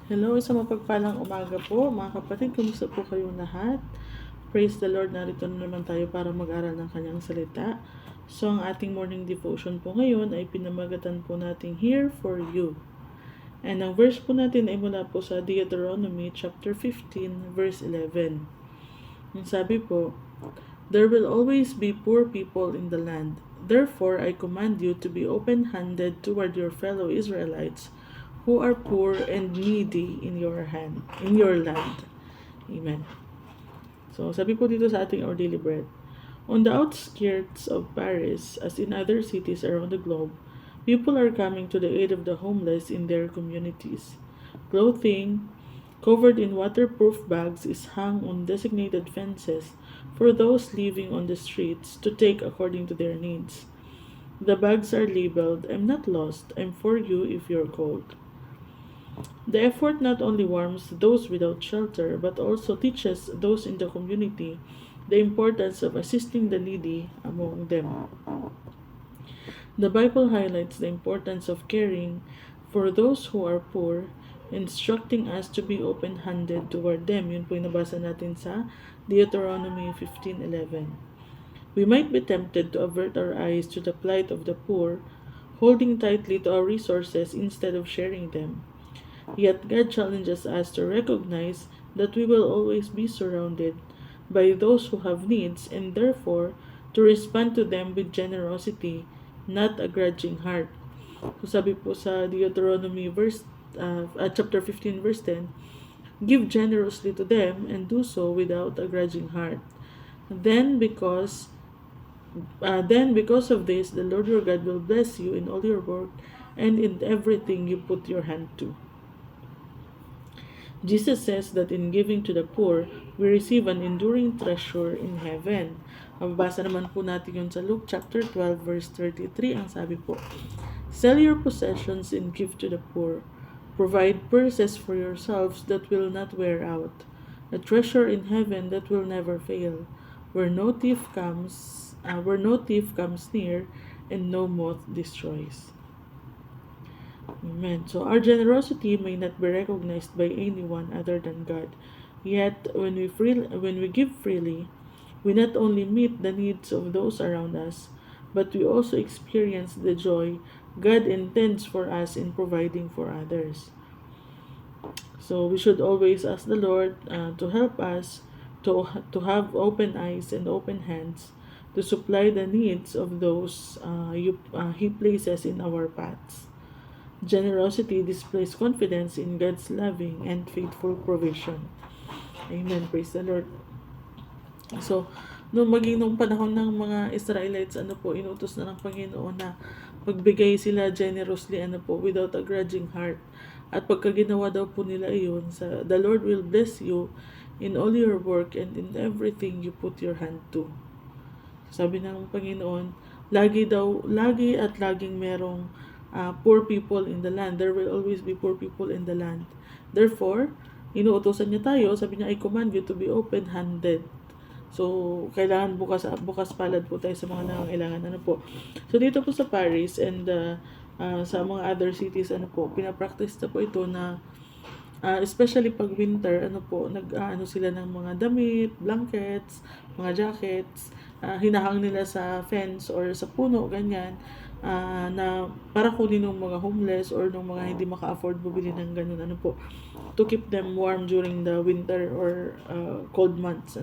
Hello, isang mapagpalang umaga po. Mga kapatid, kumusta po kayong lahat? Praise the Lord, narito na naman tayo para mag-aral ng kanyang salita. So, ang ating morning devotion po ngayon ay pinamagatan po natin Here for You. And ang verse po natin ay mula po sa Deuteronomy chapter 15, verse 11. Ang sabi po, There will always be poor people in the land. Therefore, I command you to be open-handed toward your fellow Israelites who are poor and needy in your land. Amen. So, sabi po dito sa ating Our Daily Bread, on the outskirts of Paris, as in other cities around the globe, people are coming to the aid of the homeless in their communities. Clothing covered in waterproof bags is hung on designated fences for those living on the streets to take according to their needs. The bags are labeled, I'm not lost, I'm for you if you're cold. The effort not only warms those without shelter, but also teaches those in the community the importance of assisting the needy among them. The Bible highlights the importance of caring for those who are poor, instructing us to be open-handed toward them. Yun po yung nabasa natin sa Deuteronomy 15:11. We might be tempted to avert our eyes to the plight of the poor, holding tightly to our resources instead of sharing them. Yet God challenges us to recognize that we will always be surrounded by those who have needs and therefore to respond to them with generosity, not a grudging heart. So sabi po sa Deuteronomy chapter 15 verse 10, give generously to them and do so without a grudging heart. Then because of this, the Lord your God will bless you in all your work and in everything you put your hand to. Jesus says that in giving to the poor, we receive an enduring treasure in heaven. Mababasa naman po natin yun sa Luke chapter 12 verse 33. Ang sabi po, sell your possessions and give to the poor. Provide purses for yourselves that will not wear out, a treasure in heaven that will never fail, where no thief comes near, and no moth destroys. Amen. So our generosity may not be recognized by anyone other than God. Yet when we give freely, we not only meet the needs of those around us, but we also experience the joy God intends for us in providing for others. So we should always ask the Lord to help us to have open eyes and open hands to supply the needs of those He places in our paths. Generosity displays confidence in God's loving and faithful provision. Amen. Praise the Lord. So, nung panahon ng mga Israelites, inutos na ng Panginoon na magbigay sila generously, without a grudging heart. At pagka ginawa daw po nila iyon, the Lord will bless you in all your work and in everything you put your hand to. Sabi ng Panginoon, lagi at laging merong poor people in the land. There will always be poor people in the land. Therefore, inuutosan niya tayo, sabi niya, I command you to be open-handed. So, kailangan bukas palad po tayo sa mga nangangailangan. So, dito po sa Paris and sa mga other cities, pinapractice na po ito na especially pag winter, sila ng mga damit, blankets, mga jackets, hinahang nila sa fence or sa puno, ganyan, na para kunin ng mga homeless or ng mga hindi maka-afford bumili ng ganun, to keep them warm during the winter or cold months,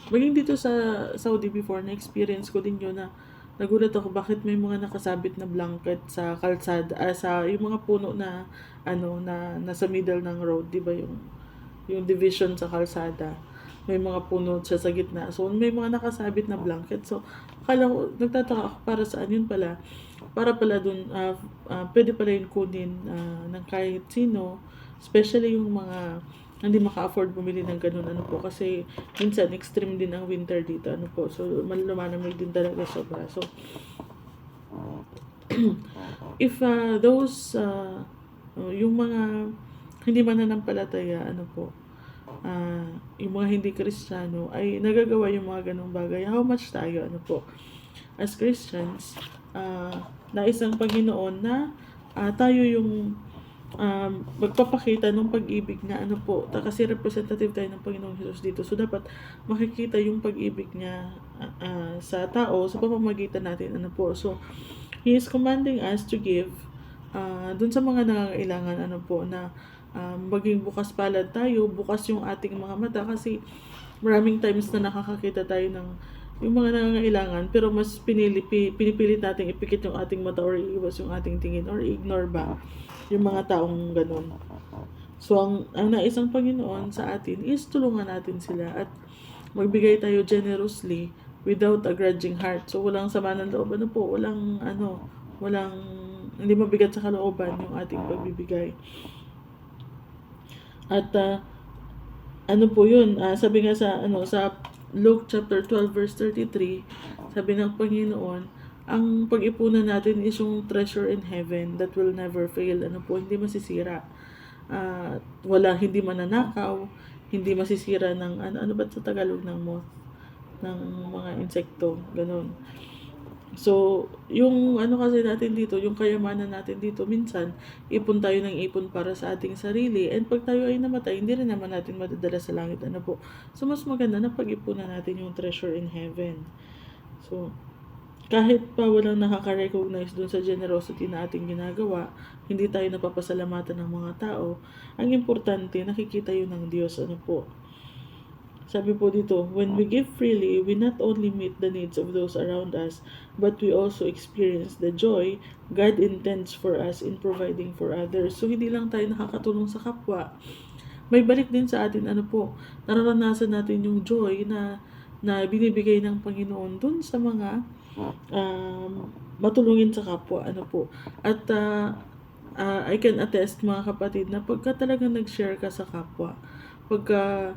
Maging dito sa Saudi before, na-experience ko din yun na nagulat ako bakit may mga nakasabit na blanket sa kalsada, sa yung mga puno na na nasa middle ng road, 'di ba, yung division sa kalsada. May mga puno siya sa gitna. So may mga nakasabit na blanket. So akala ko, nagtataka ako para saan yun pala. Para pala dun pwede pala yun kunin ng kahit sino, especially yung mga hindi maka-afford bumili ng ganun, kasi minsan extreme din ang winter dito, so lumalamig din talaga sobra. So if those yung mga hindi mananampalataya, yung mga hindi Kristiyano ay nagagawa yung mga ganung bagay, how much tayo, as Christians, nais ng Panginoon na tayo yung magpapakita ng pag-ibig na ano po, kasi representative tayo ng Panginoong Hesus dito. So, dapat makikita yung pag-ibig niya sa tao sa pamamagitan natin. Ano po. So, He is commanding us to give dun sa mga nangangailangan, ano po, na maging bukas palad tayo, bukas yung ating mga mata, kasi maraming times na nakakakita tayo ng yung mga nangangailangan, pero mas pinipilit natin ipikit yung ating mata or iiwas yung ating tingin or ignore ba yung mga taong ganun. So, ang nais ng Panginoon sa atin is tulungan natin sila at magbigay tayo generously without a grudging heart. So, walang sama ng loob. Ano po, walang, hindi mabigat sa kalooban yung ating pagbibigay. At, ano po yun, sabi nga sa Luke chapter 12 verse 33, sabi ng Panginoon, ang pag-ipunan natin is yung treasure in heaven that will never fail. Ano po, hindi masisira. Hindi mananakaw, hindi masisira ng, ano ba sa Tagalog ng moth? Ng mga insekto, ganun. So, yung kasi natin dito, yung kayamanan natin dito, minsan, ipon tayo ng ipon para sa ating sarili. And pag tayo ay namatay, hindi rin naman natin madadala sa langit. Ano po? So, mas maganda na pag-ipunan natin yung treasure in heaven. So, kahit pa walang nakaka-recognize dun sa generosity na ating ginagawa, hindi tayo napapasalamatan ng mga tao, ang importante, nakikita yun ng Diyos. Ano po? Sabi po dito, when we give freely, we not only meet the needs of those around us, but we also experience the joy God intends for us in providing for others. So, hindi lang tayo nakakatulong sa kapwa. May balik din sa atin, ano po, nararanasan natin yung joy na binibigay ng Panginoon dun sa mga matulungin sa kapwa. Ano po. At I can attest, mga kapatid, na pagka talagang nag-share ka sa kapwa, pagka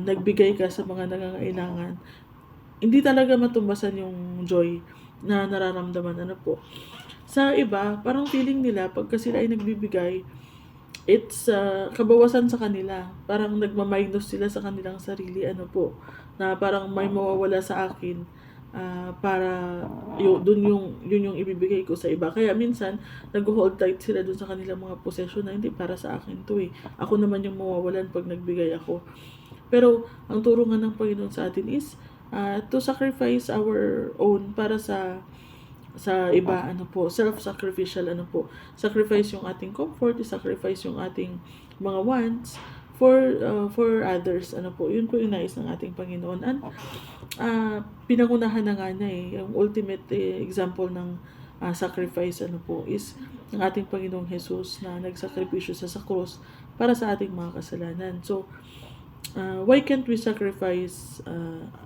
nagbigay ka sa mga nangangailangan, hindi talaga matumbasan yung joy na nararamdaman. Ano po. Sa iba, parang feeling nila pagka sila ay nagbibigay, it's kabawasan sa kanila. Parang nagmaminus sila sa kanilang sarili. Ano po. Na parang may mawawala sa akin. Para yun yung ibibigay ko sa iba. Kaya minsan, nag-hold tight sila dun sa kanilang mga possession na hindi para sa akin to eh. Ako naman yung mawawalan pag nagbigay ako. Pero, ang turo nga ng Panginoon sa atin is to sacrifice our own para sa iba. Ano po, self-sacrificial. Ano po, sacrifice yung ating comfort, sacrifice yung ating mga wants for others. Ano po, yun po yung nais ng ating Panginoon. And pinangunahan na nga na yung ultimate example ng sacrifice, ano po, is ng ating Panginoong Jesus na nagsakripisyo sa krus para sa ating mga kasalanan. So, why can't we sacrifice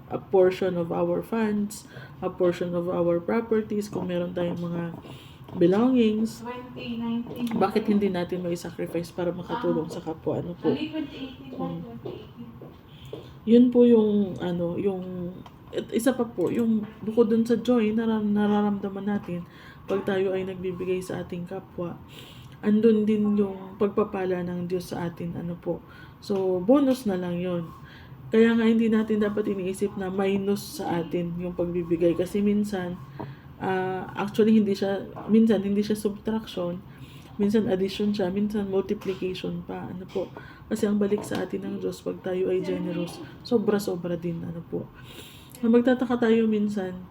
a portion of our funds, a portion of our properties, kung meron tayong mga belongings? 2019. Bakit hindi natin may sacrifice para makatulong sa kapwa? Ano po? Yun po yung isa pa po, yung bukod dun sa joy na nararamdaman natin pag tayo ay nagbibigay sa ating kapwa, andun din yung pagpapala ng Diyos sa atin. Ano po. So, bonus na lang yon. Kaya nga hindi natin dapat iniisip na minus sa atin yung pagbibigay. Kasi minsan, actually minsan hindi siya subtraction, minsan addition siya, minsan multiplication pa. Ano po. Kasi ang balik sa atin ng Diyos pag tayo ay generous, sobra-sobra din. Ano po. Magtataka tayo minsan,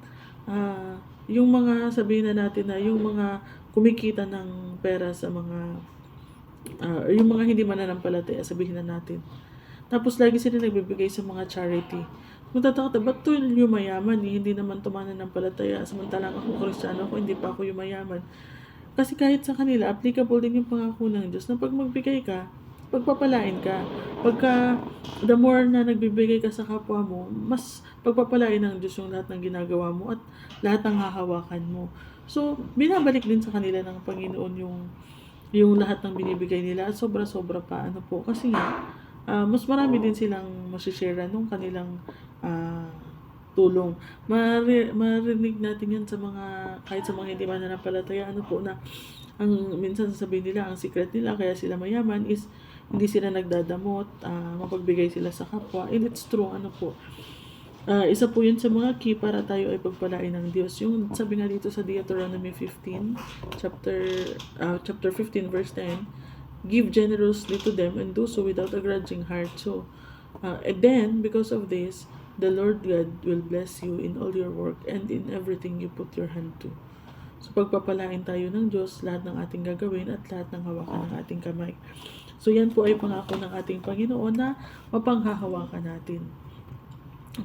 yung mga, sabihin na natin na yung mga kumikita ng pera sa mga yung mga hindi mananampalataya, sabihin na natin. Tapos lagi sila nagbibigay sa mga charity. Magtataka tayo, ba't to yung mayaman? Hindi naman to mananampalataya. Samantalang ako Kristiyano ako, hindi pa ako yung mayaman. Kasi kahit sa kanila, applicable din yung pangako ng Diyos na pag magbigay ka, pagpapalain ka. Pagka the more na nagbibigay ka sa kapwa mo, mas pagpapalain ng Diyos yung lahat ng ginagawa mo at lahat ng hahawakan mo. So, binabalik din sa kanila ng Panginoon yung lahat ng binibigay nila at sobra-sobra pa. Ano po, kasi nga, mas marami din silang masishare nung kanilang tulong. Marinig natin yan sa kahit sa mga hindi mananampalataya, ano po, na ang minsan sasabihin nila, ang secret nila kaya sila mayaman is hindi sila nagdadamot, mapagbigay sila sa kapwa. And it's true, ano po. Isa po yun sa mga key para tayo ay pagpalain ng Diyos. Yung sabi nga dito sa Deuteronomy 15, chapter 15 verse 10, give generously to them and do so without a grudging heart. So, and then, because of this, the Lord God will bless you in all your work and in everything you put your hand to. So, pagpapalain tayo ng Diyos, lahat ng ating gagawin at lahat ng hawakan ng ating kamay. So, yan po ay pangako ng ating Panginoon na mapanghahawakan natin.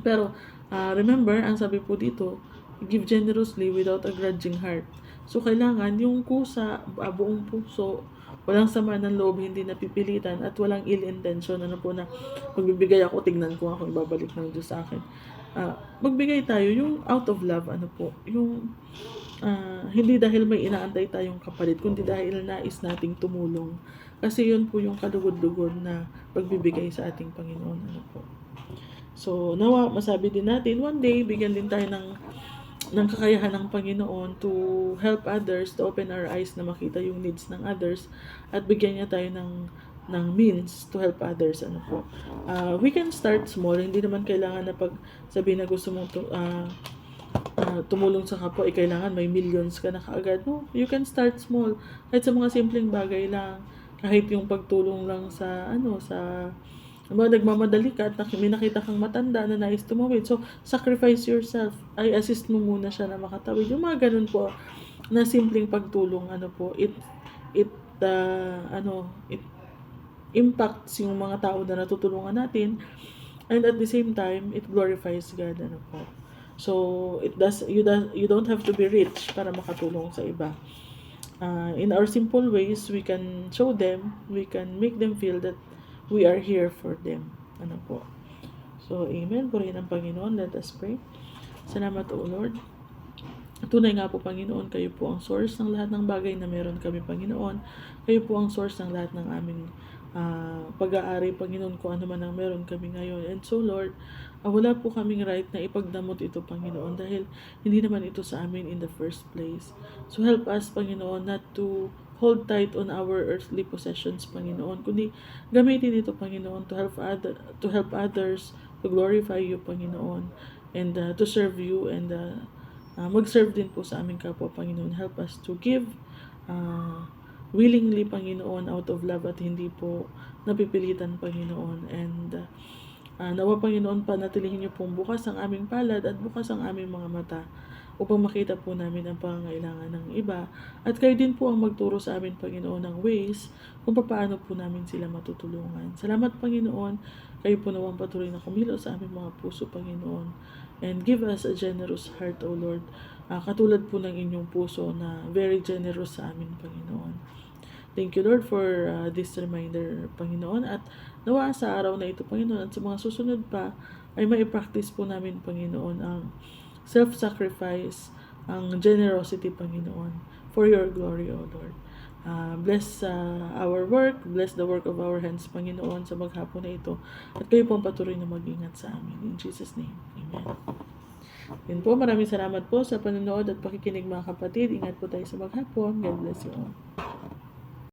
Pero, remember, ang sabi po dito, give generously without a grudging heart. So, kailangan yung kusa, buong puso, walang sama ng loob, hindi napipilitan, at walang ill intention. Ano po na, magbibigay ako, tignan ko ako, ibabalik ng Diyos sa akin. Magbigay tayo yung out of love, ano po, yung hindi dahil may inaantay tayong kapalit, kundi dahil nais nating tumulong. Kasi yun po yung kalugod-lugod na pagbibigay sa ating Panginoon. Ano po. So, nawa, masabi din natin, one day, bigyan din tayo ng kakayahan ng Panginoon to help others, to open our eyes na makita yung needs ng others, at bigyan niya tayo ng means to help others. Ano po. We can start small, hindi naman kailangan na pag sabihin na gusto mong tumulong sa kapwa, kailangan may millions ka na kaagad. No, you can start small. Kahit sa mga simpleng bagay lang, kahit yung pagtulong lang sa nagmamadali ka at may nakita kang matanda na nais tumawid. So, sacrifice yourself. Ay, assist mo muna siya na makatawid. Yung mga ganun po, na simpleng pagtulong, it impacts yung mga tao na natutulungan natin. And at the same time, it glorifies God. Ano po. So, you don't have to be rich para makatulong sa iba. In our simple ways, we can show them, we can make them feel that we are here for them. Ano po. So, amen. Purihin ang Panginoon. Let us pray. Salamat, O Lord. Tunay nga po, Panginoon, kayo po ang source ng lahat ng bagay na meron kami, Panginoon. Kayo po ang source ng lahat ng aming pag-aari, Panginoon, kung ano man ang meron kami ngayon. And so, Lord, wala po kaming right na ipagdamot ito, Panginoon, dahil hindi naman ito sa amin in the first place. So, help us, Panginoon, not to hold tight on our earthly possessions, Panginoon, kundi gamitin ito, Panginoon, to help others, to glorify you, Panginoon, and to serve you, and mag-serve din po sa aming kapwa, Panginoon. Help us to give willingly, Panginoon, out of love, at hindi po napipilitan, Panginoon. And nawa, Panginoon, panatilihin niyo pong bukas ang aming palad at bukas ang aming mga mata upang makita po namin ang pangangailangan ng iba. At kayo din po ang magturo sa amin, Panginoon, ng ways kung paano po namin sila matutulungan. Salamat, Panginoon. Kayo po nawang patuloy na kumilos sa aming mga puso, Panginoon. And give us a generous heart, O Lord. Katulad po ng inyong puso na very generous sa amin, Panginoon. Thank you, Lord, for this reminder, Panginoon. At nawa sa araw na ito, Panginoon, at sa mga susunod pa, ay mai-practice po namin, Panginoon, ang self-sacrifice, ang generosity, Panginoon, for your glory, O Lord. Bless our work, bless the work of our hands, Panginoon, sa maghapon na ito. At kayo po ang patuloy na mag-ingat sa amin. In Jesus' name, Amen. Yun po, maraming salamat po sa panonood at pakikinig, mga kapatid. Ingat po tayo sa maghapon. God bless you all.